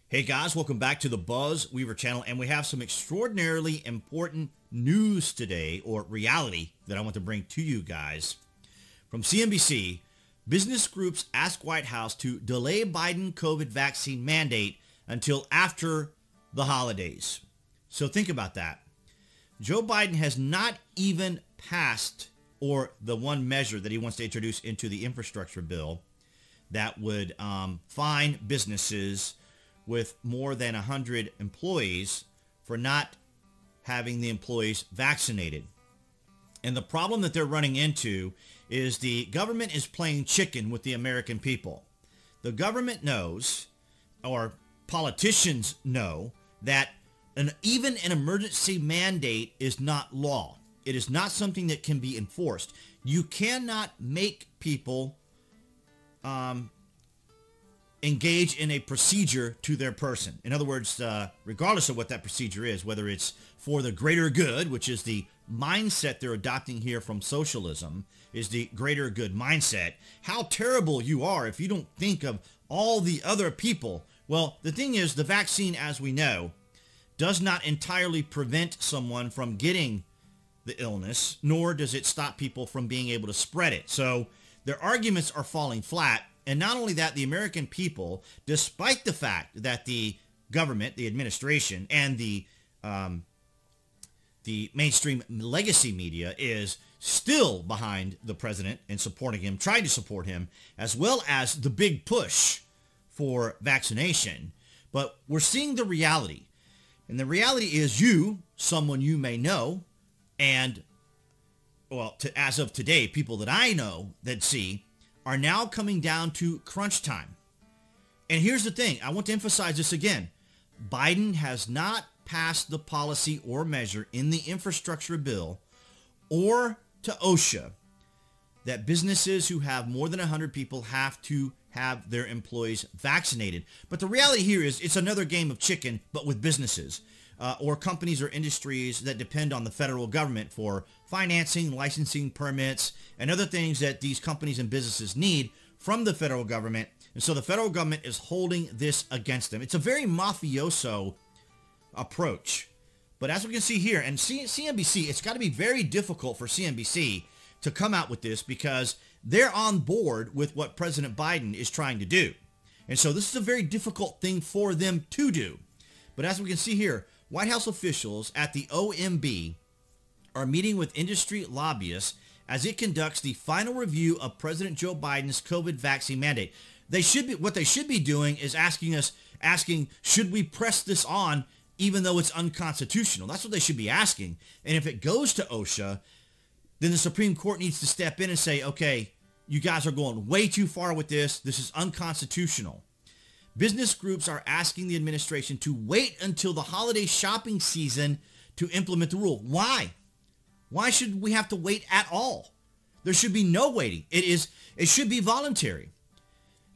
Hey guys, welcome back to the BuzWeaver channel, and we have some extraordinarily important news today, or reality, that I want to bring to you guys. From CNBC, business groups ask White House to delay Biden COVID vaccine mandate until after the holidays. So think about that. Joe Biden has not even passed, or the one measure that he wants to introduce into the infrastructure bill that would fine businesses with more than 100 employees for not having the employees vaccinated. And the problem that they're running into is the government is playing chicken with the American people. The government knows, or politicians know, that even an emergency mandate is not law. It is not something that can be enforced. You cannot make people engage in a procedure to their person. In other words, regardless of what that procedure is, whether it's for the greater good, which is the mindset they're adopting here from socialism, is the greater good mindset. How terrible you are if you don't think of all the other people. Well, the thing is, the vaccine, as we know, does not entirely prevent someone from getting the illness, nor does it stop people from being able to spread it. So their arguments are falling flat. And not only that, the American people, despite the fact that the government, the administration, and the mainstream legacy media is still behind the president and supporting him, trying to support him, as well as the big push for vaccination. But we're seeing the reality. And the reality is someone you may know, and, well, as of today, people that I know that see, are now coming down to crunch time. And here's the thing. I want to emphasize this again. Biden has not passed the policy or measure in the infrastructure bill or to OSHA that businesses who have more than 100 people have to have their employees vaccinated. But the reality here is it's another game of chicken, but with businesses or companies or industries that depend on the federal government for financing, licensing, permits, and other things that these companies and businesses need from the federal government. And so the federal government is holding this against them. It's a very mafioso approach. But as we can see here, and CNBC, it's got to be very difficult for CNBC to come out with this because they're on board with what President Biden is trying to do. And so this is a very difficult thing for them to do. But as we can see here, White House officials at the OMB are meeting with industry lobbyists as it conducts the final review of President Joe Biden's COVID vaccine mandate. What they should be doing is asking, should we press this on even though it's unconstitutional? That's what they should be asking. And if it goes to OSHA, then the Supreme Court needs to step in and say, okay, you guys are going way too far with this. This is unconstitutional. Business groups are asking the administration to wait until the holiday shopping season to implement the rule. Why? Why should we have to wait at all? There should be no waiting. It should be voluntary.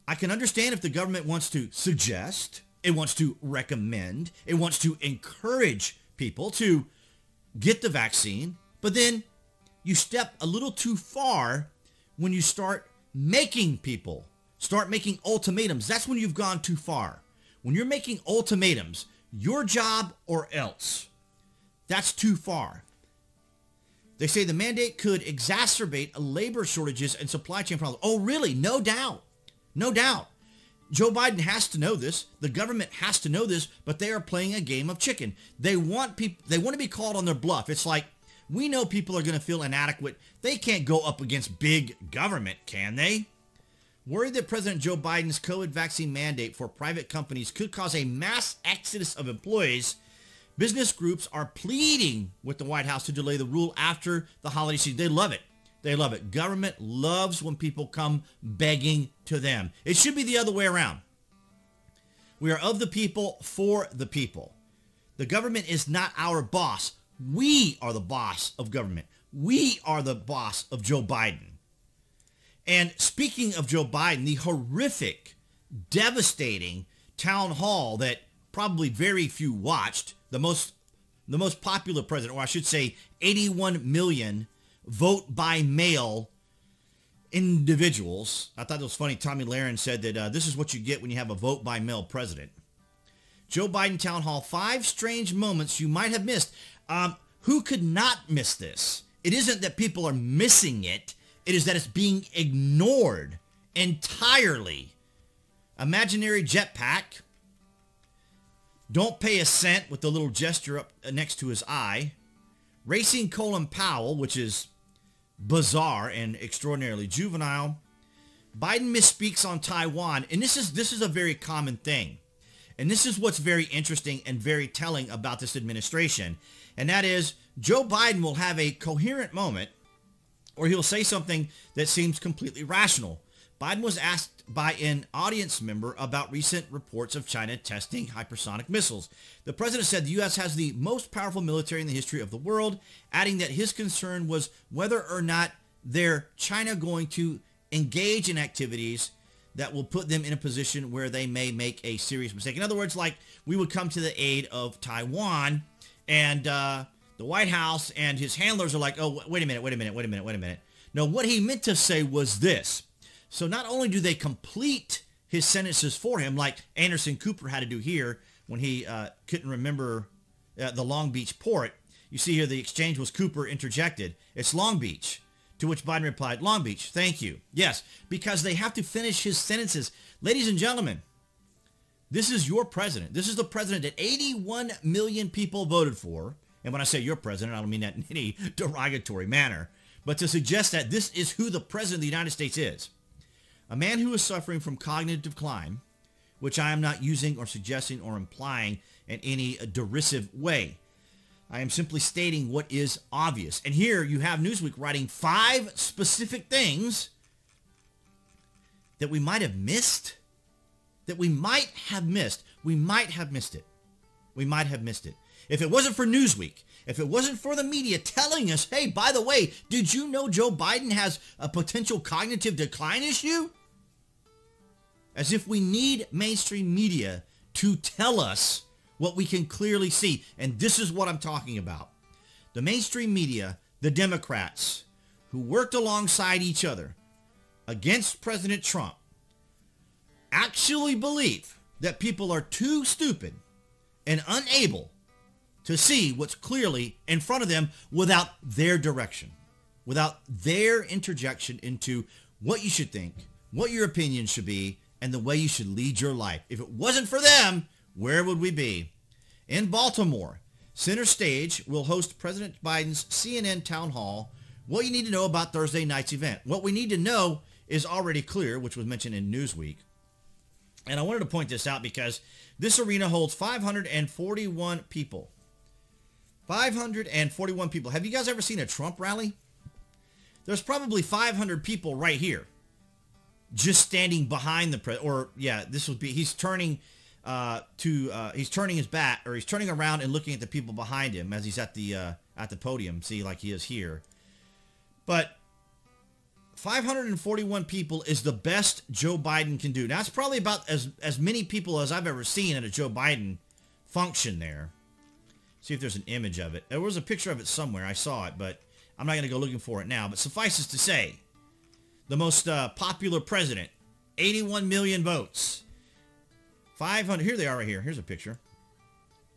I can understand if the government wants to suggest, it wants to recommend, it wants to encourage people to get the vaccine, but then you step a little too far when you start making people, start making ultimatums. That's when you've gone too far. When you're making ultimatums, your job or else, that's too far. They say the mandate could exacerbate labor shortages and supply chain problems. Oh, really? No doubt. No doubt. Joe Biden has to know this. The government has to know this, but they are playing a game of chicken. They want to be called on their bluff. It's like, we know people are going to feel inadequate. They can't go up against big government, can they? Worried that President Joe Biden's COVID vaccine mandate for private companies could cause a mass exodus of employees, business groups are pleading with the White House to delay the rule after the holiday season. They love it. They love it. Government loves when people come begging to them. It should be the other way around. We are of the people, for the people. The government is not our boss. We are the boss of government. We are the boss of Joe Biden. And speaking of Joe Biden, the horrific, devastating town hall that probably very few watched, the most popular president, or I should say 81 million vote by mail individuals. I thought it was funny. Tommy Lahren said that this is what you get when you have a vote by mail president. Joe Biden Town Hall, 5 strange moments you might have missed. Who could not miss this? It isn't that people are missing it. It is that it's being ignored entirely. Imaginary jetpack. Don't pay a cent with the little gesture up next to his eye. Racing Colin Powell, which is bizarre and extraordinarily juvenile. Biden misspeaks on Taiwan, and this is a very common thing. And this is what's very interesting and very telling about this administration. And that is, Joe Biden will have a coherent moment, or he'll say something that seems completely rational. Biden was asked by an audience member about recent reports of China testing hypersonic missiles. The president said the U.S. has the most powerful military in the history of the world, adding that his concern was whether or not China going to engage in activities that will put them in a position where they may make a serious mistake. In other words, like we would come to the aid of Taiwan, and the White House and his handlers are like, oh, wait a minute. No, what he meant to say was this. So not only do they complete his sentences for him, like Anderson Cooper had to do here when he couldn't remember the Long Beach port. You see here the exchange was Cooper interjected. It's Long Beach. To which Biden replied, Long Beach, thank you. Yes, because they have to finish his sentences. Ladies and gentlemen, this is your president. This is the president that 81 million people voted for. And when I say your president, I don't mean that in any derogatory manner. But to suggest that this is who the president of the United States is. A man who is suffering from cognitive decline, which I am not using or suggesting or implying in any derisive way. I am simply stating what is obvious. And here you have Newsweek writing 5 specific things that we might have missed. We might have missed it. If it wasn't for Newsweek, if it wasn't for the media telling us, hey, by the way, did you know Joe Biden has a potential cognitive decline issue? As if we need mainstream media to tell us what we can clearly see. And this is what I'm talking about. The mainstream media, the Democrats, who worked alongside each other against President Trump, actually believe that people are too stupid and unable to see what's clearly in front of them without their direction, without their interjection into what you should think, what your opinion should be, and the way you should lead your life. If it wasn't for them, where would we be? In Baltimore, Center Stage will host President Biden's CNN Town Hall. What you need to know about Thursday night's event. What we need to know is already clear, which was mentioned in Newsweek. And I wanted to point this out because this arena holds 541 people. 541 people. Have you guys ever seen a Trump rally? There's probably 500 people right here just standing behind the president. Or, yeah, this would be, he's turning he's turning his back, or he's turning around and looking at the people behind him as he's at the podium. See, like he is here. But 541 people is the best Joe Biden can do. Now, it's probably about as many people as I've ever seen at a Joe Biden function there. See if there's an image of it. There was a picture of it somewhere. I saw it, but I'm not going to go looking for it now. But suffices to say, the most popular president, 81 million votes. 500, here they are right here. Here's a picture.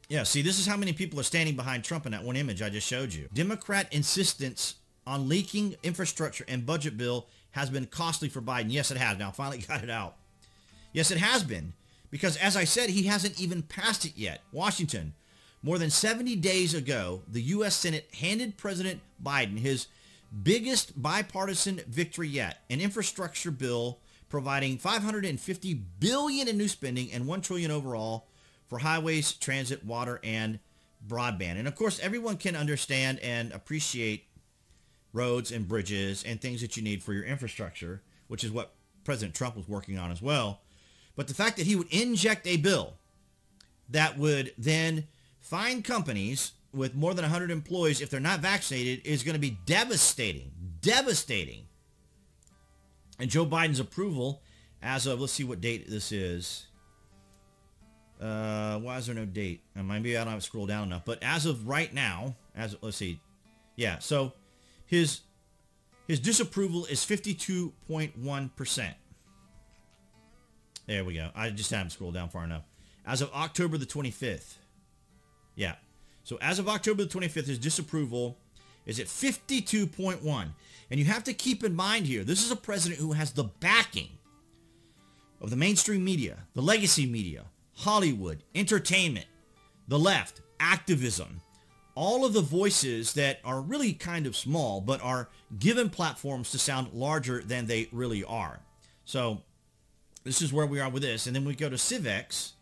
Yeah, see, this is how many people are standing behind Trump in that one image I just showed you. Democrat insistence on leaking infrastructure and budget bill has been costly for Biden. Yes, it has. Now, finally got it out. Yes, it has been. Because, as I said, he hasn't even passed it yet. Washington, more than 70 days ago, the U.S. Senate handed President Biden his biggest bipartisan victory yet, an infrastructure bill providing $550 billion in new spending and $1 trillion overall for highways, transit, water, and broadband. And, of course, everyone can understand and appreciate roads and bridges and things that you need for your infrastructure, which is what President Trump was working on as well. But the fact that he would inject a bill that would then fine companies with more than 100 employees if they're not vaccinated is going to be devastating. Devastating. And Joe Biden's approval as of, let's see what date this is. Why is there no date? Maybe I don't have to scroll down enough. But as of right now, let's see. Yeah, so his disapproval is 52.1%. There we go. I just haven't scrolled down far enough. as of October the 25th. Yeah. So as of October the 25th, his disapproval is at 52.1. And you have to keep in mind here, this is a president who has the backing of the mainstream media, the legacy media, Hollywood, entertainment, the left, activism, all of the voices that are really kind of small, but are given platforms to sound larger than they really are. So this is where we are with this. And then we go to Civex,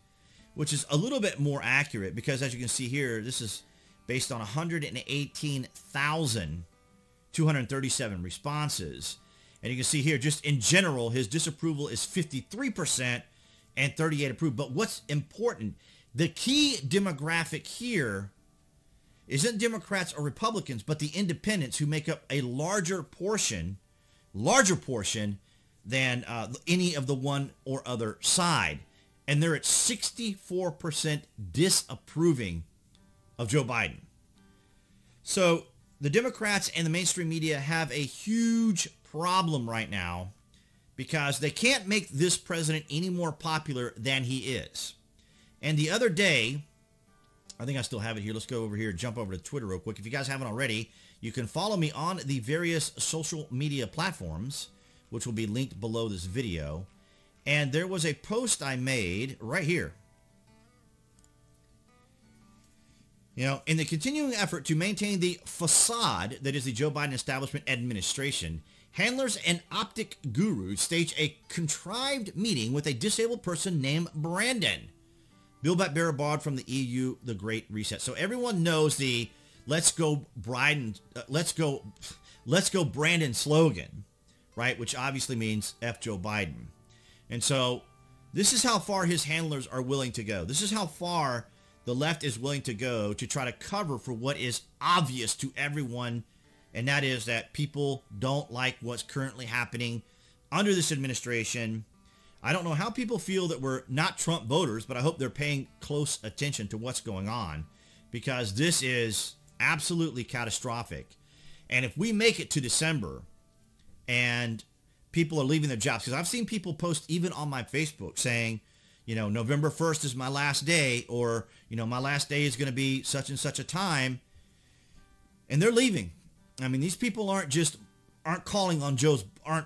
which is a little bit more accurate because, as you can see here, this is based on 118,237 responses. And you can see here, just in general, his disapproval is 53% and 38% approved. But what's important, the key demographic here isn't Democrats or Republicans, but the independents, who make up a larger portion than any of the one or other side. And they're at 64% disapproving of Joe Biden. So the Democrats and the mainstream media have a huge problem right now because they can't make this president any more popular than he is. And the other day, I think I still have it here. Let's go over here, jump over to Twitter real quick. If you guys haven't already, you can follow me on the various social media platforms, which will be linked below this video. And there was a post I made right here. You know, in the continuing effort to maintain the facade that is the Joe Biden establishment administration, handlers and optic gurus stage a contrived meeting with a disabled person named Brandon. Bill Bearer Bod from the EU, the Great Reset. So everyone knows the "Let's go Biden," let's go Brandon slogan, right? Which obviously means F Joe Biden. And so this is how far his handlers are willing to go. This is how far the left is willing to go to try to cover for what is obvious to everyone, and that is that people don't like what's currently happening under this administration. I don't know how people feel that we're not Trump voters, but I hope they're paying close attention to what's going on, because this is absolutely catastrophic. And if we make it to December and people are leaving their jobs, because I've seen people post even on my Facebook saying, you know, November 1st is my last day, or, you know, my last day is going to be such and such a time, and they're leaving. I mean, these people aren't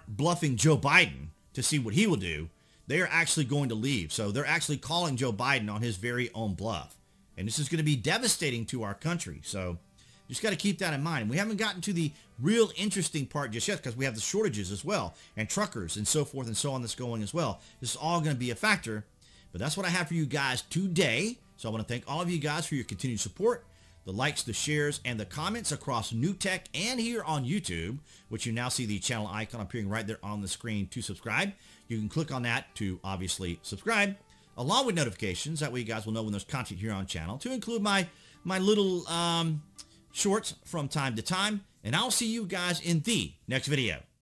bluffing Joe Biden to see what he will do. They are actually going to leave. So they're actually calling Joe Biden on his very own bluff. And this is going to be devastating to our country. So just got to keep that in mind. We haven't gotten to the real interesting part just yet because we have the shortages as well, and truckers and so forth and so on that's going as well. This is all going to be a factor. But that's what I have for you guys today. So I want to thank all of you guys for your continued support, the likes, the shares, and the comments across New Tech and here on YouTube, which you now see the channel icon appearing right there on the screen to subscribe. You can click on that to obviously subscribe, along with notifications. That way you guys will know when there's content here on channel, to include my little shorts from time to time. And I'll see you guys in the next video.